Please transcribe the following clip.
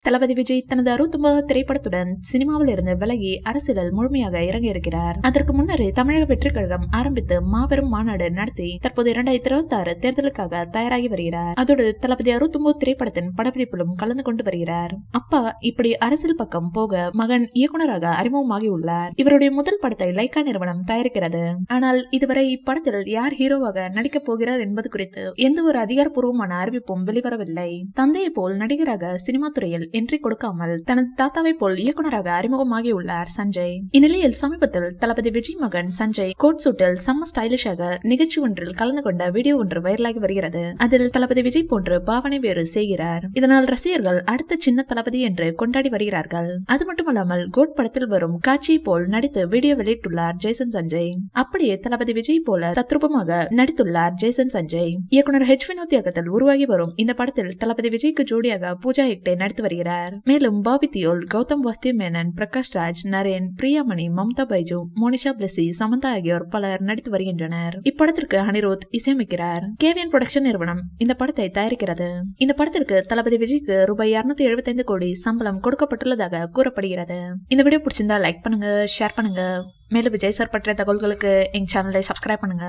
தளபதி விஜய் தனது 69வது திரைப்படத்துடன் சினிமாவில் இருந்து விலகி அரசியலில் முழுமையாக இறங்கியிருக்கிறார். அதற்கு முன்னரே தமிழக வெற்றி கழகம் ஆரம்பித்து மாபெரும் மாநாடு நடத்தி தற்போது 2026 தேர்தலுக்காக தயாராகி வருகிறார். அதோடு தளபதி 69 திரைப்படத்தின் படப்பிடிப்பிலும் கலந்து கொண்டு வருகிறார். அப்பா இப்படி அரசியல் பக்கம் போக மகன் இயக்குனராக அறிமுகமாகி உள்ளார். இவருடைய முதல் படத்தை லைக்கா நிறுவனம் தயாரிக்கிறது. ஆனால் இதுவரை இப்படத்தில் யார் ஹீரோவாக நடிக்கப் போகிறார் என்பது குறித்து எந்த ஒரு அதிகாரப்பூர்வமான அறிவிப்பும் வெளிவரவில்லை. தந்தையை போல் நடிகராக சினிமா துறையில் என்ட்ரி கொடுக்காமல் தனது தாத்தாவை போல் இயக்குனராக அறிமுகமாகி உள்ளார் சஞ்சய். இந்நிலையில் சமீபத்தில் தளபதி விஜய் மகன் சஞ்சய் கோட் சூட்டில் செம்ம ஸ்டைலிஷாக நிகழ்ச்சி ஒன்றில் கலந்து கொண்ட வீடியோ ஒன்று வைரலாகி வருகிறது. அதில் தளபதி விஜய் போன்று பாவனை வேறு செய்கிறார். இதனால் ரசிகர்கள் அடுத்த சின்ன தளபதி என்று கொண்டாடி வருகிறார்கள். அது மட்டுமல்லாமல் கோட் படத்தில் வரும் காட்சியை போல் நடித்து வீடியோ வெளியிட்டுள்ளார் ஜேசன் சஞ்சய். அப்படியே தளபதி விஜய் போல தத்ரூபமாக நடித்துள்ளார் ஜேசன் சஞ்சய். இயக்குனர் ஹெச் வினோத் இயக்கத்தில் உருவாகி வரும் இந்த படத்தில் தளபதி விஜய்க்கு ஜோடியாக பூஜா ஹெக்டே நடித்து வருகிறார். மேலும் பாபி தியோல், கௌதம் வாஸ்தேவ் மேனன், பிரகாஷ் ராஜ், நரேன், பிரியாமணி, மம்தா பைஜு, மோனிஷா பிளஸி, சமந்தா ஆகியோர் பலர் நடித்து வருகின்றனர். இப்படத்திற்கு அனிருத் இசையமைக்கிறார். கேவிஎன் புரொடக்ஷன் நிறுவனம் இந்த படத்தை தயாரிக்கிறது. இந்த படத்திற்கு தளபதி விஜய்க்கு ரூபாய் 275 கோடி சம்பளம் கொடுக்கப்பட்டுள்ளதாக கூறப்படுகிறது. இந்த வீடியோ பிடிச்சிருந்தா லைக் பண்ணுங்க, ஷேர் பண்ணுங்க. மேலும் விஜய் சார் பற்றிய தகவல்களுக்கு எங்க சேனலை சப்ஸ்கிரைப் பண்ணுங்க.